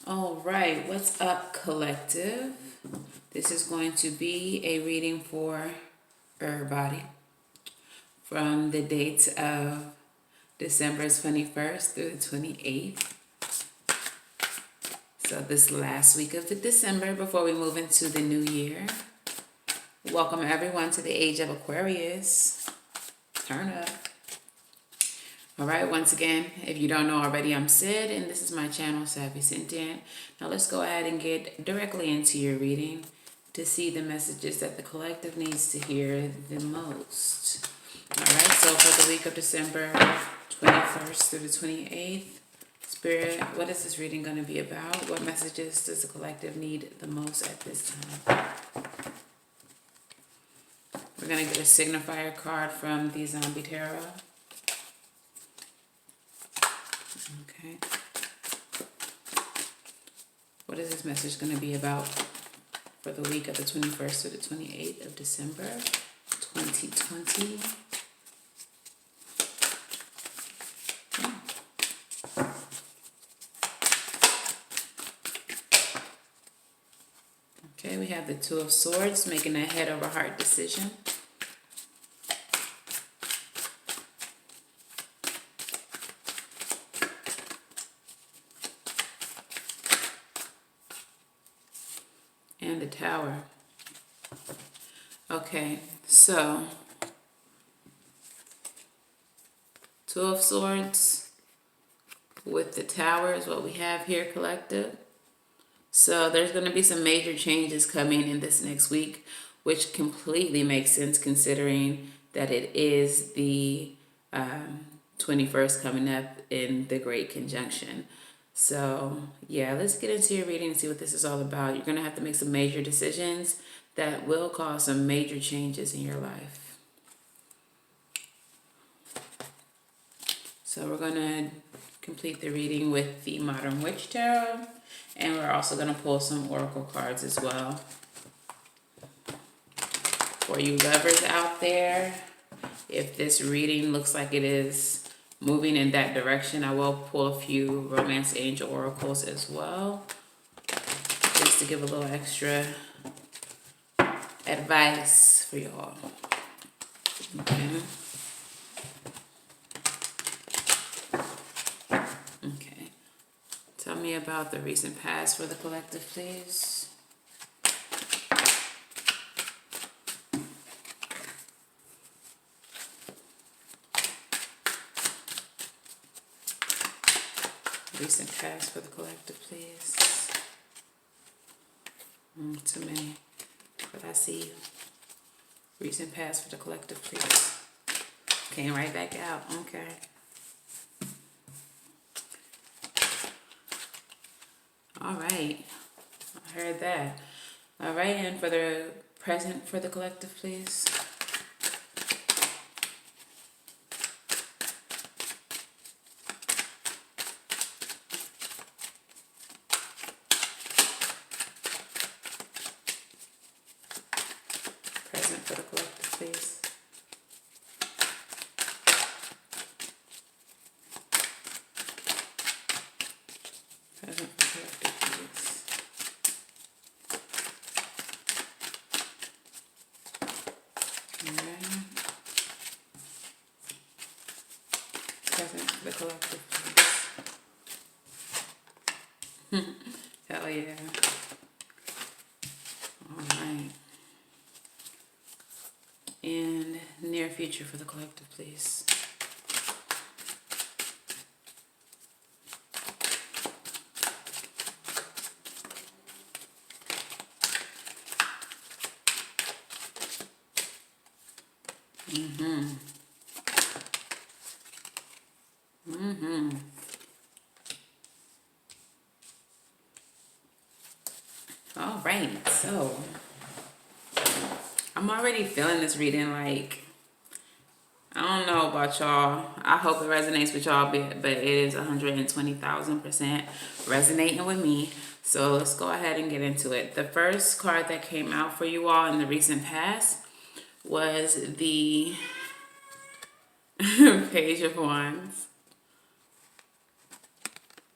All right, what's up, collective? This is going to be a reading for everybody from the dates of December 21st through the 28th. So this last week of the December before we move into the new year. Welcome everyone to the age of Aquarius. Turn up. All right, once again, if you don't know already, I'm Sid, and this is my channel, Savy, Sentient. Now let's go ahead and get directly into your reading to see the messages that the collective needs to hear the most. All right, so for the week of December 21st through the 28th, Spirit, what is this reading going to be about? What messages does the collective need the most at this time? We're going to get a signifier card from the Zombie Tarot. Okay. What is this message going to be about for the week of the 21st to the 28th of December 2020? Okay, we have the Two of Swords making a head over heart decision. And the Tower. Okay, so Two of Swords with the Tower is what we have here, collective. So there's going to be some major changes coming in this next week, which completely makes sense considering that it is the 21st coming up in the Great Conjunction. So yeah, let's get into your reading and see what this is all about. You're going to have to make some major decisions that will cause some major changes in your life. So we're going to complete the reading with the Modern Witch Tarot, and we're also going to pull some oracle cards as well. For you lovers out there, if this reading looks like it is moving in that direction, I will pull a few romance angel oracles as well, just to give a little extra advice for y'all. Okay. Okay. Tell me about the recent past for the collective, please. Recent past for the collective, please. Too many, but I see you. Recent past for the collective, please. Came right back out. Okay. All right. I heard that. All right, and for the present for the collective, please. Present for the collective, please. Present for the collective, please. Alright. Present for the collective, please. Hell yeah. Alright. And near future for the collective, please. All right, so I'm already feeling this reading like, I don't know about y'all. I hope it resonates with y'all, but it is 120,000% resonating with me. So let's go ahead and get into it. The first card that came out for you all in the recent past was the Page of Wands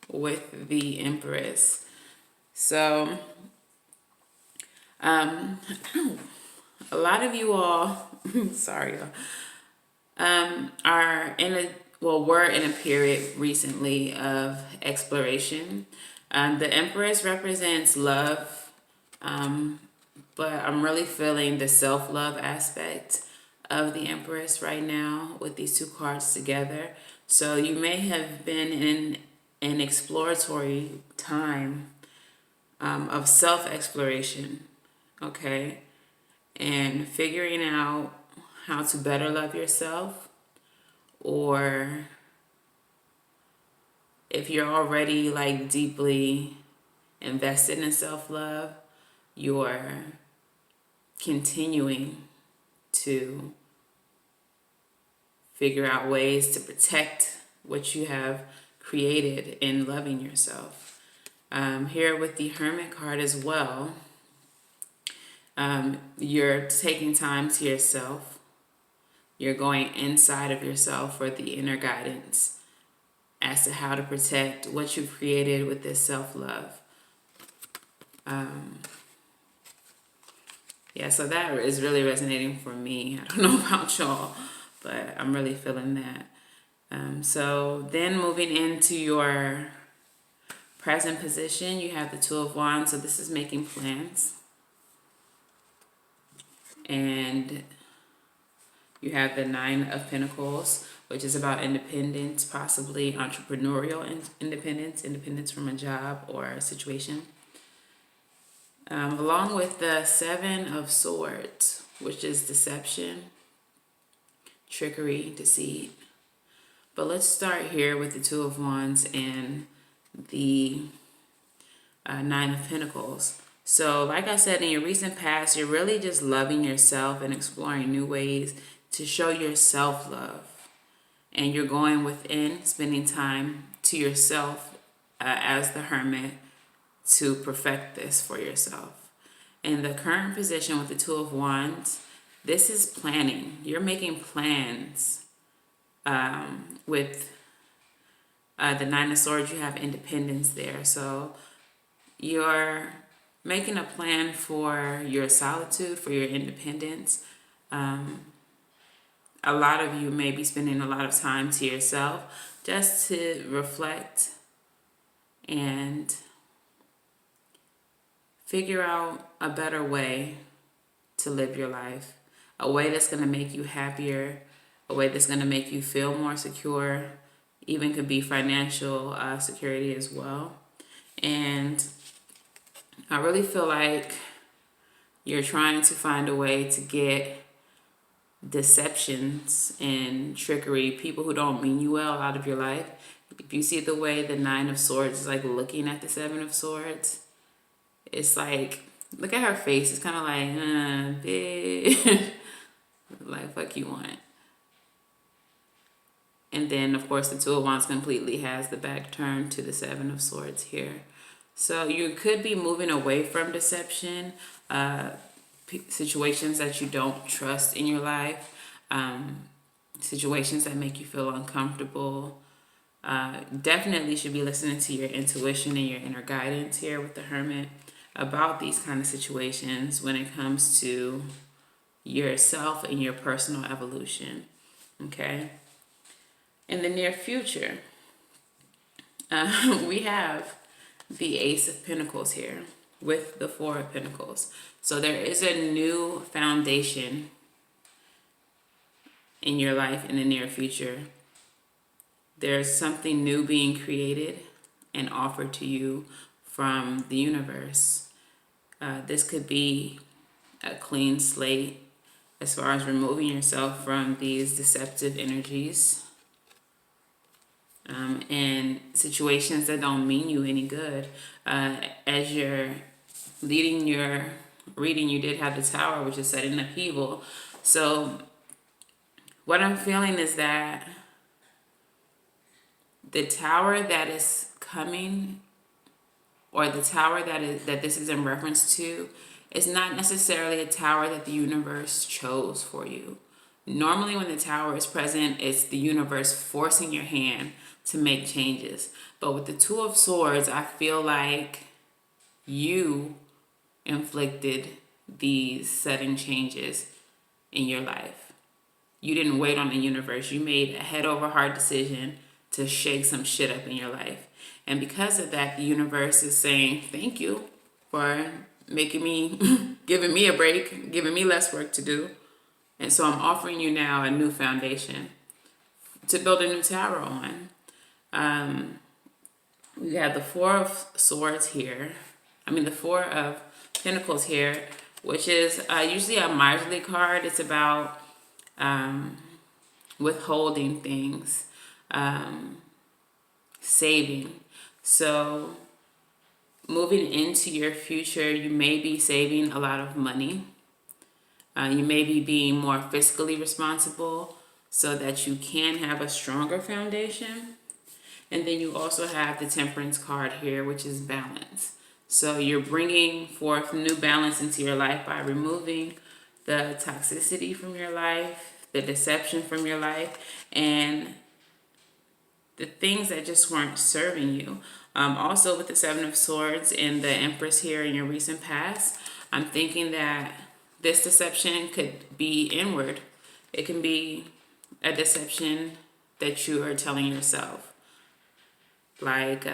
with the Empress. So, a lot of you all, sorry, are were in a period recently of exploration. The Empress represents love, but I'm really feeling the self-love aspect of the Empress right now with these two cards together. So you may have been in an exploratory time of self-exploration, okay? And figuring out how to better love yourself, or if you're already like deeply invested in self-love, you're continuing to figure out ways to protect what you have created in loving yourself. Here with the Hermit card as well, you're taking time to yourself. You're going inside of yourself for the inner guidance as to how to protect what you've created with this self-love. Yeah, so that is really resonating for me. I don't know about y'all, but I'm really feeling that. So then moving into your present position, you have the Two of Wands. So this is making plans. And you have the Nine of Pentacles, which is about independence, possibly entrepreneurial independence from a job or a situation. Along with the Seven of Swords, which is deception, trickery, deceit. But let's start here with the Two of Wands and the Nine of Pentacles. So like I said, in your recent past, you're really just loving yourself and exploring new ways to show your self-love. And you're going within, spending time to yourself as the Hermit to perfect this for yourself. In the current position with the Two of Wands, this is planning. You're making plans with the Nine of Swords. You have independence there. So you're making a plan for your solitude, for your independence. A lot of you may be spending a lot of time to yourself just to reflect and figure out a better way to live your life, a way that's going to make you happier, a way that's going to make you feel more secure, even could be financial security as well. And I really feel like you're trying to find a way to get deceptions and trickery, people who don't mean you well, out of your life. If you see the way the Nine of Swords is like looking at the Seven of Swords, it's like, look at her face. It's kind of like, bitch. Like, fuck you want. And then, of course, the Two of Wands completely has the back turned to the Seven of Swords here. So you could be moving away from deception, situations that you don't trust in your life, situations that make you feel uncomfortable. Definitely should be listening to your intuition and your inner guidance here with the Hermit about these kind of situations when it comes to yourself and your personal evolution. Okay. In the near future, we have the Ace of Pentacles here with the Four of Pentacles. So there is a new foundation in your life in the near future. There's something new being created and offered to you from the universe. This could be a clean slate as far as removing yourself from these deceptive energies and situations that don't mean you any good. As you're leading your reading, you did have the Tower, which is set in upheaval. So what I'm feeling is that the Tower that is coming, or the Tower that this is in reference to, is not necessarily a tower that the universe chose for you. Normally when the Tower is present, it's the universe forcing your hand to make changes. But with the Two of Swords, I feel like You inflicted these sudden changes in your life. You didn't wait on the universe. You made a head over heart decision to shake some shit up in your life. And because of that, the universe is saying, thank you for making me, giving me a break, giving me less work to do. And so I'm offering you now a new foundation to build a new tower on. We have the Four of Swords here. The Four of Pentacles here, which is usually a miserly card. It's about withholding things, saving. So moving into your future, you may be saving a lot of money. You may be being more fiscally responsible so that you can have a stronger foundation. And then you also have the Temperance card here, which is balance. So you're bringing forth new balance into your life by removing the toxicity from your life, the deception from your life, and the things that just weren't serving you. Also with the Seven of Swords and the Empress here in your recent past, I'm thinking that this deception could be inward. It can be a deception that you are telling yourself. Like,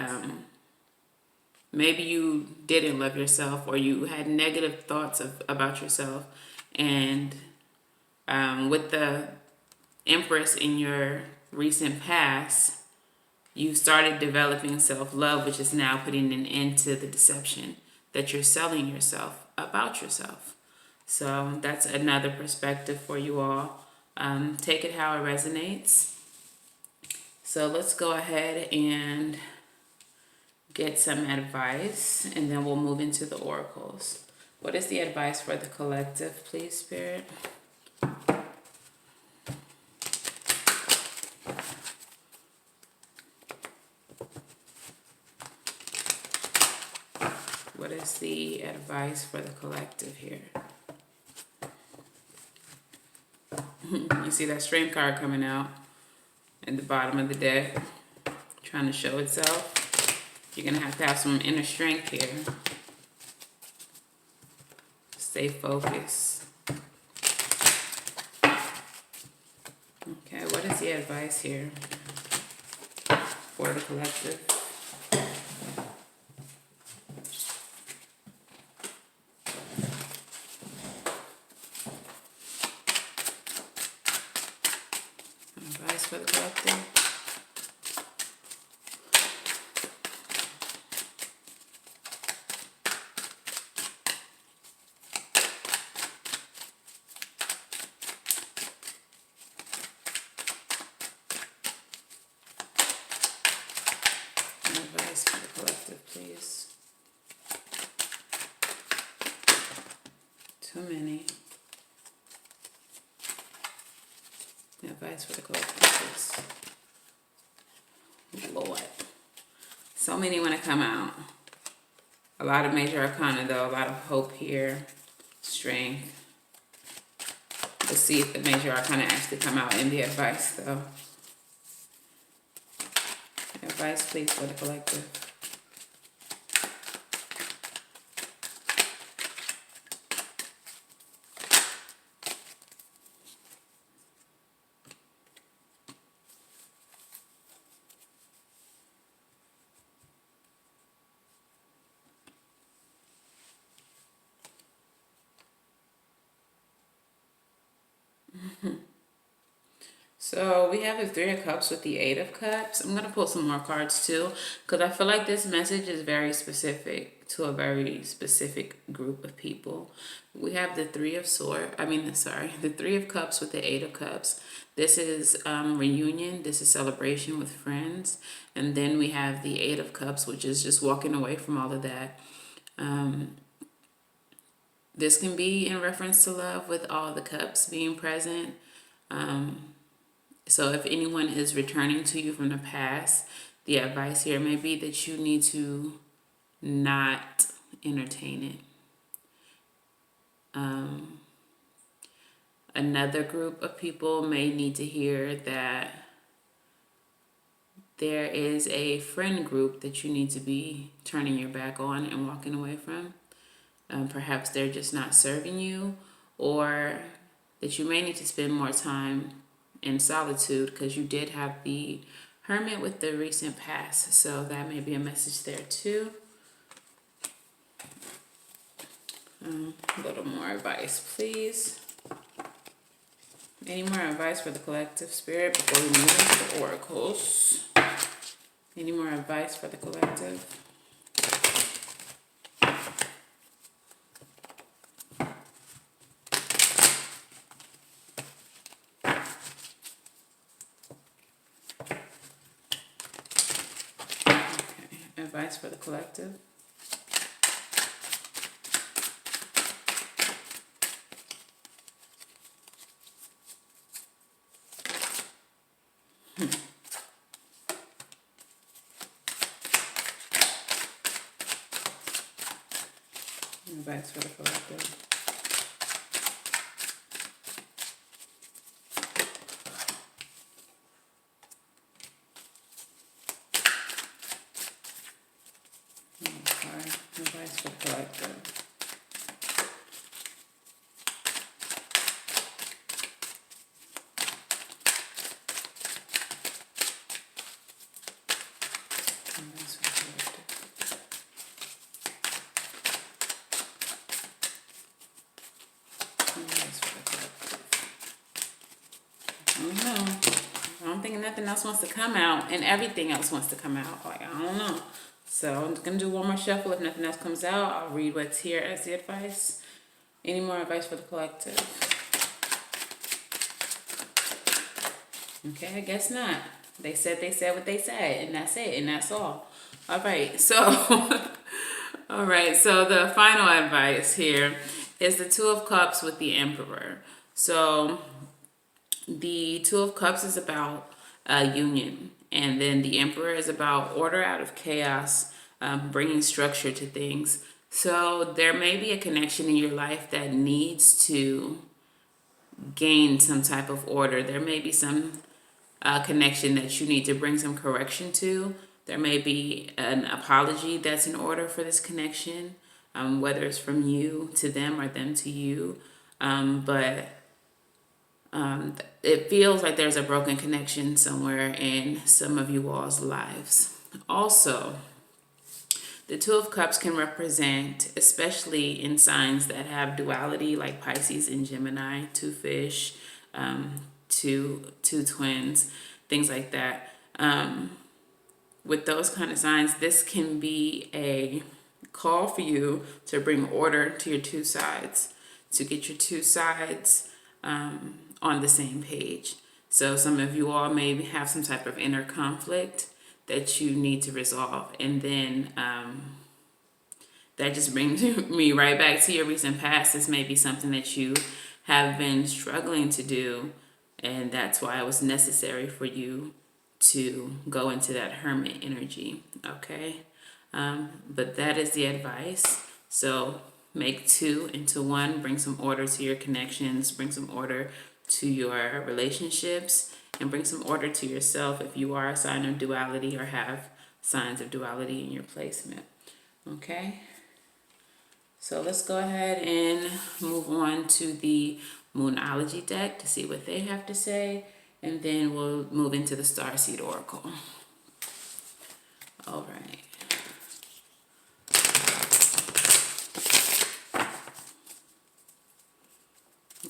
maybe you didn't love yourself, or you had negative thoughts about yourself. And with the Empress in your recent past, you started developing self-love, which is now putting an end to the deception that you're selling yourself about yourself. So that's another perspective for you all. Take it how it resonates. So let's go ahead and get some advice, and then we'll move into the oracles. What is the advice for the collective, please, Spirit? What is the advice for the collective here? You see that Strength card coming out at the bottom of the deck, trying to show itself. You're going to have some inner strength here. Stay focused. Okay, what is the advice here for the collective? Advice for the collective. Advice for the collective, please. Too many. Advice for the collective, please. Lord. So many want to come out. A lot of major arcana, though. A lot of hope here. Strength. Let's see if the major arcana actually come out in the advice, though. Advice, please, for the collective. So we have the Three of Cups with the Eight of Cups. I'm going to pull some more cards too, because I feel like this message is very specific to a very specific group of people. We have the Three of the Three of Cups with the Eight of Cups. This is reunion. This is celebration with friends. And then we have the Eight of Cups, which is just walking away from all of that. This can be in reference to love with all the cups being present. So if anyone is returning to you from the past, the advice here may be that you need to not entertain it. Another group of people may need to hear that there is a friend group that you need to be turning your back on and walking away from. Perhaps they're just not serving you, or that you may need to spend more time in solitude because you did have the Hermit with the recent past. So that may be a message there too. A little more advice, please. Any more advice for the collective spirit before we move into the oracles? Any more advice for the collective? Okay, advice for the collective. Advice for the collective. Okay, advice for the collective. Nothing else wants to come out, and everything else wants to come out. Like, I don't know. So I'm just gonna do one more shuffle. If nothing else comes out, I'll read what's here as the advice. Any more advice for the collective? Okay, I guess not. They said what they said, and that's it, and that's all. All right, so all right, so the final advice here is the Two of Cups with the Emperor. So the Two of Cups is about union, and then the Emperor is about order out of chaos, bringing structure to things. So there may be a connection in your life that needs to gain some type of order. There may be some connection that you need to bring some correction to. There may be an apology that's in order for this connection, whether it's from you to them or them to you. But it feels like there's a broken connection somewhere in some of you all's lives. Also, the Two of Cups can represent, especially in signs that have duality, like Pisces and Gemini, two fish, two twins, things like that. With those kind of signs, this can be a call for you to bring order to your two sides, to get your two sides on the same page. So some of you all may have some type of inner conflict that you need to resolve, and then that just brings me right back to your recent past. This may be something that you have been struggling to do, and that's why it was necessary for you to go into that Hermit energy. Okay, but that is the advice. So make two into one, bring some order to your connections, bring some order to your relationships, and bring some order to yourself if you are a sign of duality or have signs of duality in your placement. Okay, so let's go ahead and move on to the Moonology deck to see what they have to say, and then we'll move into the Starseed Oracle. All right.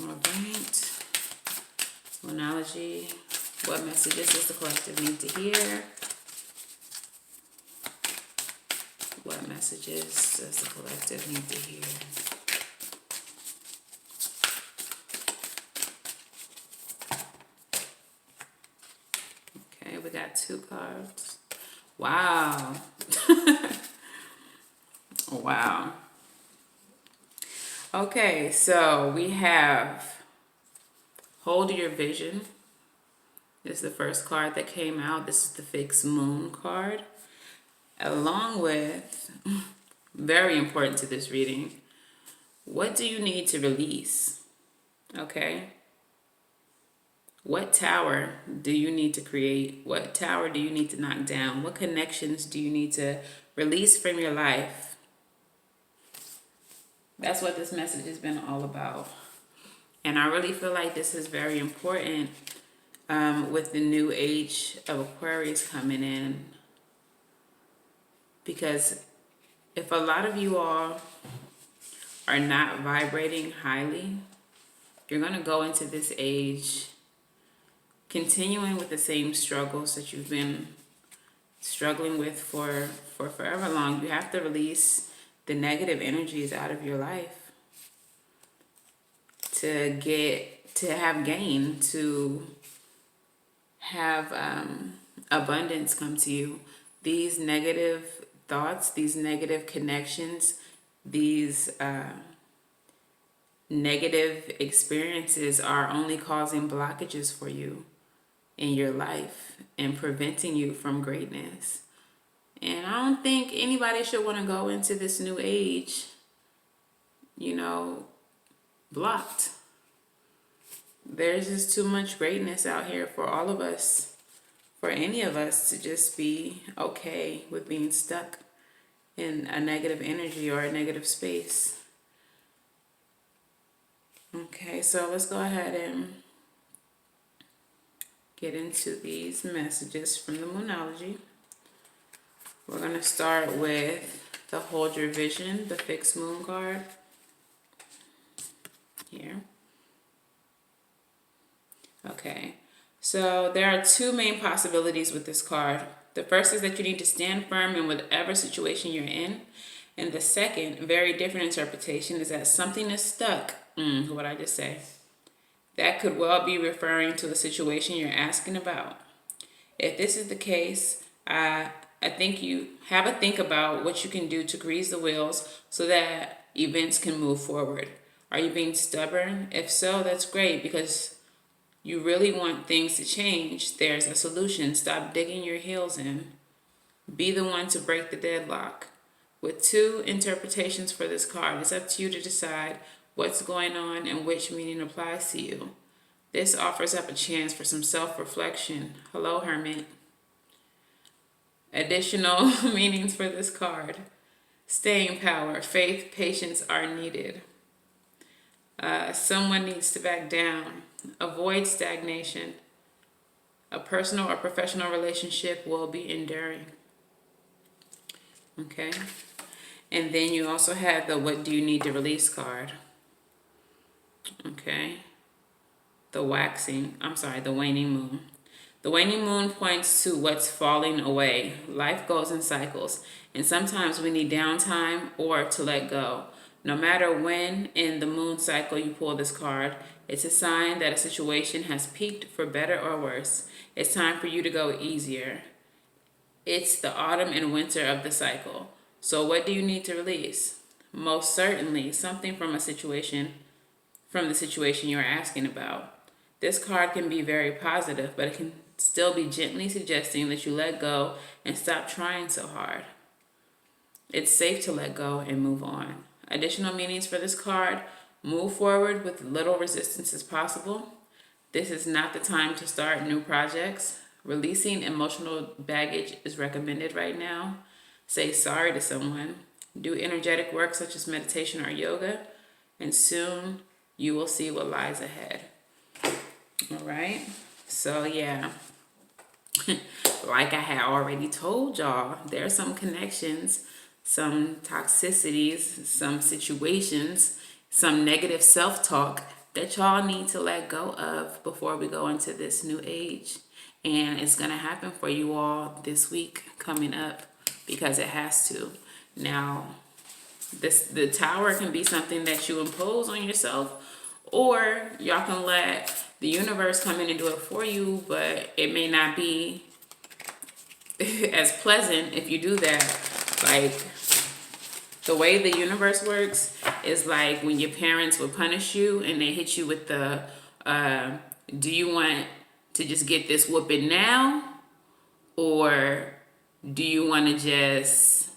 All right. Moonology. What messages does the collective need to hear? What messages does the collective need to hear? Okay, we got two cards. Wow. Wow. Okay, so we have Hold Your Vision. This is the first card that came out. This is the Fixed Moon card. Along with, very important to this reading, what do you need to release? Okay? What tower do you need to create? What tower do you need to knock down? What connections do you need to release from your life? That's what this message has been all about. And I really feel like this is very important with the new age of Aquarius coming in. Because if a lot of you all are not vibrating highly, you're going to go into this age continuing with the same struggles that you've been struggling with for forever long. You have to release the negative energies out of your life to have gain, to have abundance come to you. These negative thoughts, these negative connections, these negative experiences are only causing blockages for you in your life and preventing you from greatness. And I don't think anybody should want to go into this new age, blocked. There's just too much greatness out here for all of us, for any of us to just be okay with being stuck in a negative energy or a negative space. Okay, so let's go ahead and get into these messages from the Moonology. We're going to start with the Hold Your Vision, the Fixed Moon card. Here. Okay, so there are two main possibilities with this card. The first is that you need to stand firm in whatever situation you're in. And the second, very different interpretation, is that something is stuck. What I just say? That could well be referring to the situation you're asking about. If this is the case, I think you have a think about what you can do to grease the wheels so that events can move forward. Are you being stubborn? If so, that's great because you really want things to change. There's a solution. Stop digging your heels in. Be the one to break the deadlock. With two interpretations for this card, it's up to you to decide what's going on and which meaning applies to you. This offers up a chance for some self-reflection. Hello, Hermit. Additional meanings for this card. Staying power, faith, patience are needed. Someone needs to back down. Avoid stagnation. A personal or professional relationship will be enduring. Okay. And then you also have the What Do You Need to Release card. Okay. The waning moon. The waning moon points to what's falling away. Life goes in cycles, and sometimes we need downtime or to let go. No matter when in the moon cycle you pull this card, it's a sign that a situation has peaked for better or worse. It's time for you to go easier. It's the autumn and winter of the cycle. So what do you need to release? Most certainly something from the situation you're asking about. This card can be very positive, but it can still be gently suggesting that you let go and stop trying so hard. It's safe to let go and move on. Additional meanings for this card: move forward with little resistance as possible. This is not the time to start new projects. Releasing emotional baggage is recommended right now. Say sorry to someone. Do energetic work such as meditation or yoga, and soon you will see what lies ahead. All right. So yeah, like I had already told y'all, there are some connections, some toxicities, some situations, some negative self-talk that y'all need to let go of before we go into this new age. And it's going to happen for you all this week coming up because it has to. Now, the tower can be something that you impose on yourself, or y'all can let the universe come in and do it for you, but it may not be as pleasant if you do that. Like, the way the universe works is like when your parents would punish you and they hit you with the, do you want to just get this whooping now? Or do you want to just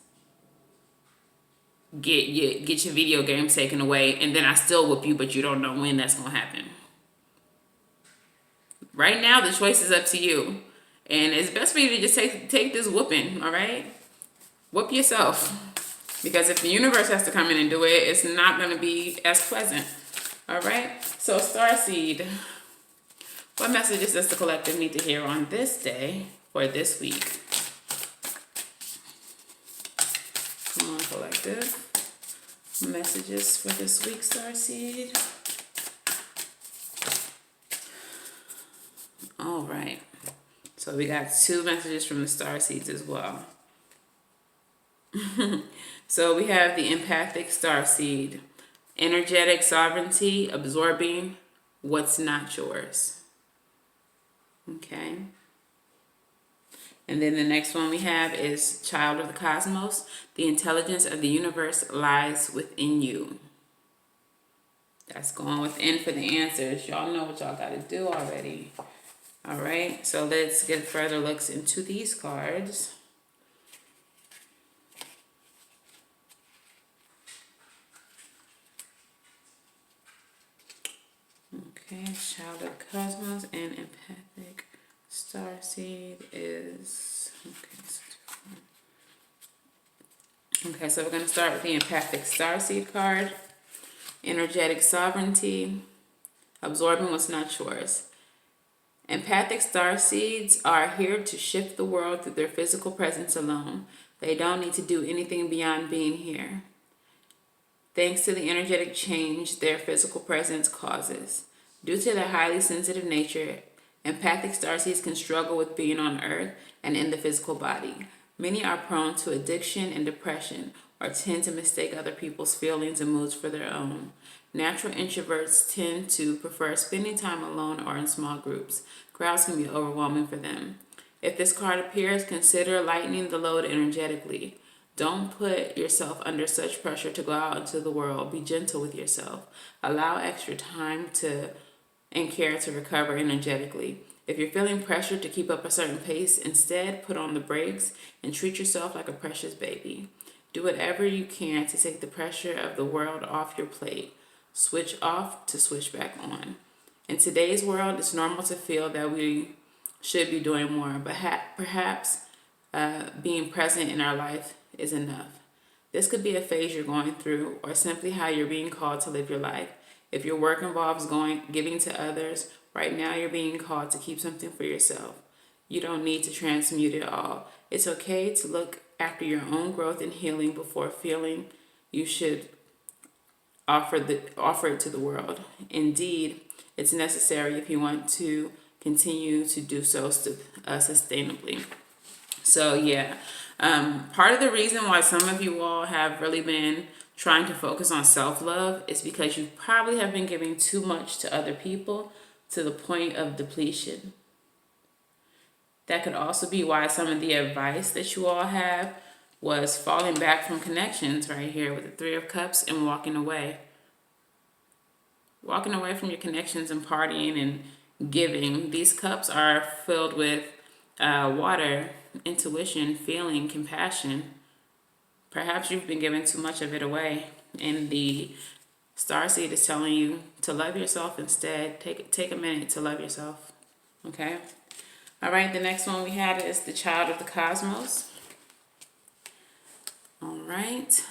get your video games taken away and then I still whoop you, but you don't know when that's going to happen? Right now, the choice is up to you. And it's best for you to just take this whooping, all right? Whoop yourself. Because if the universe has to come in and do it, it's not going to be as pleasant. All right? So, Starseed, what messages does the collective need to hear on this day or this week? Come on, collective. Messages for this week, Starseed. All right. So we got 2 messages from the Starseeds as well. So we have the empathic Starseed. Energetic sovereignty, absorbing what's not yours. Okay. And then the next one we have is child of the cosmos. The intelligence of the universe lies within you. That's going within for the answers. Y'all know what y'all got to do already. All right, so let's get further looks into these cards. Okay, child of cosmos and empathic starseed is okay. So we're going to start with the empathic starseed card. Energetic sovereignty, absorbing what's not yours. Empathic starseeds are here to shift the world through their physical presence alone. They don't need to do anything beyond being here. Thanks to the energetic change their physical presence causes. Due to their highly sensitive nature, empathic starseeds can struggle with being on Earth and in the physical body. Many are prone to addiction and depression, or tend to mistake other people's feelings and moods for their own. Natural introverts tend to prefer spending time alone or in small groups. Crowds can be overwhelming for them. If this card appears, consider lightening the load energetically. Don't put yourself under such pressure to go out into the world. Be gentle with yourself. Allow extra time and care to recover energetically. If you're feeling pressured to keep up a certain pace, instead put on the brakes and treat yourself like a precious baby. Do whatever you can to take the pressure of the world off your plate. Switch off to switch back on. In today's world, it's normal to feel that we should be doing more, but perhaps being present in our life is enough. This could be a phase you're going through, or simply how you're being called to live your life. If your work involves giving to others, right now you're being called to keep something for yourself. You don't need to transmute it all. It's okay to look after your own growth and healing before feeling you should offer it to the world. Indeed, it's necessary if you want to continue to do so sustainably. So yeah, part of the reason why some of you all have really been trying to focus on self-love is because you probably have been giving too much to other people to the point of depletion. That could also be why some of the advice that you all have was falling back from connections right here with the 3 of Cups and walking away. Walking away from your connections and partying and giving. These cups are filled with water, intuition, feeling, compassion. Perhaps you've been giving too much of it away, and the Starseed is telling you to love yourself instead. Take a minute to love yourself. Okay? All right, the next one we have is the child of the cosmos. All right.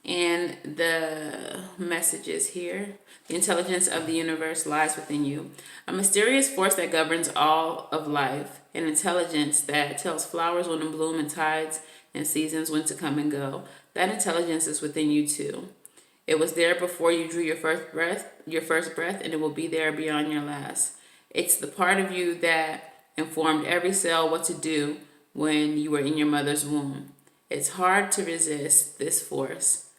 And the messages here. The intelligence of the universe lies within you. A mysterious force that governs all of life. An intelligence that tells flowers when to bloom and tides and seasons when to come and go. That intelligence is within you too. It was there before you drew your first breath, and it will be there beyond your last. It's the part of you that informed every cell what to do when you were in your mother's womb. It's hard to resist this force.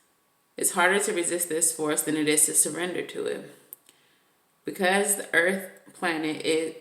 It's harder to resist this force than it is to surrender to it. Because the Earth planet is...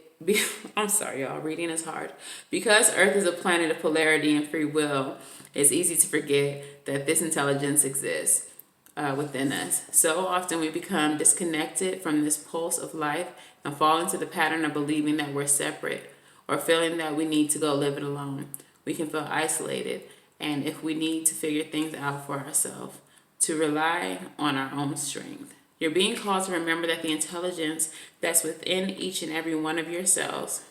I'm sorry, y'all. Reading is hard. Because Earth is a planet of polarity and free will, it's easy to forget that this intelligence exists within us. So often we become disconnected from this pulse of life and fall into the pattern of believing that we're separate or feeling that we need to go live it alone. We can feel isolated, and if we need to figure things out for ourselves, to rely on our own strength. You're being called to remember that the intelligence that's within each and every one of your cells,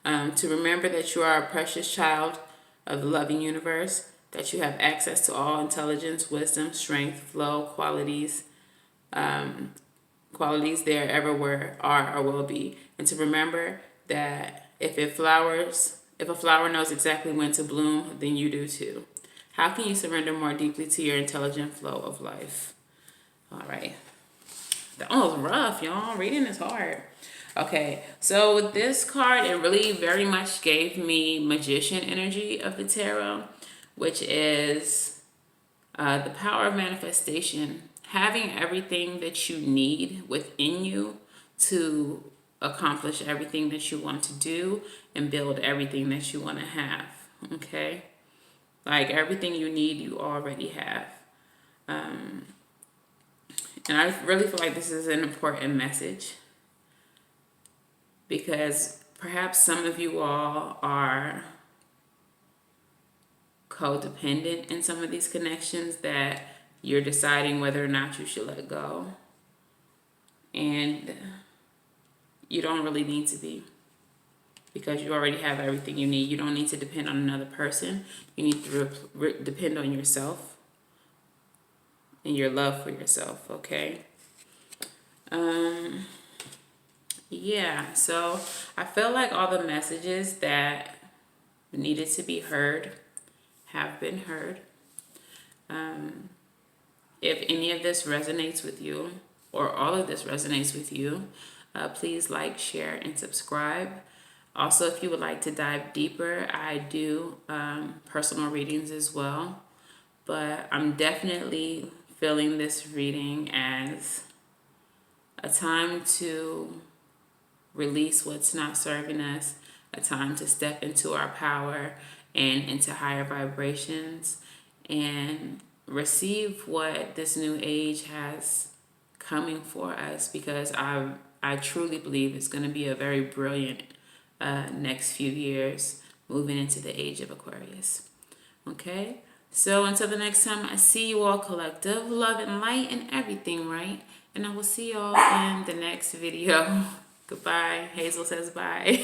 to remember that you are a precious child of the loving universe, that you have access to all intelligence, wisdom, strength, flow, qualities there ever were, are, or will be. And to remember that if a flower knows exactly when to bloom, then you do too. How can you surrender more deeply to your intelligent flow of life? All right. That one was rough, y'all. Reading is hard. Okay, so with this card, it really very much gave me Magician energy of the tarot, which is the power of manifestation. Having everything that you need within you to accomplish everything that you want to do and build everything that you want to have. Okay? Like everything you need, you already have. And I really feel like this is an important message, because perhaps some of you all are codependent in some of these connections that you're deciding whether or not you should let go. And you don't really need to be, because you already have everything you need. You don't need to depend on another person. You need to depend on yourself and your love for yourself, okay? Yeah, so I feel like all the messages that needed to be heard have been heard. If any of this resonates with you, or all of this resonates with you, please like, share, and subscribe. Also, if you would like to dive deeper, I do personal readings as well. But I'm definitely feeling this reading as a time to release what's not serving us, a time to step into our power and into higher vibrations and receive what this new age has coming for us, because I truly believe it's going to be a very brilliant next few years moving into the age of Aquarius. Okay? So until the next time I see you all, collective love and light and everything, right? And I will see y'all in the next video. Goodbye. Hazel says bye.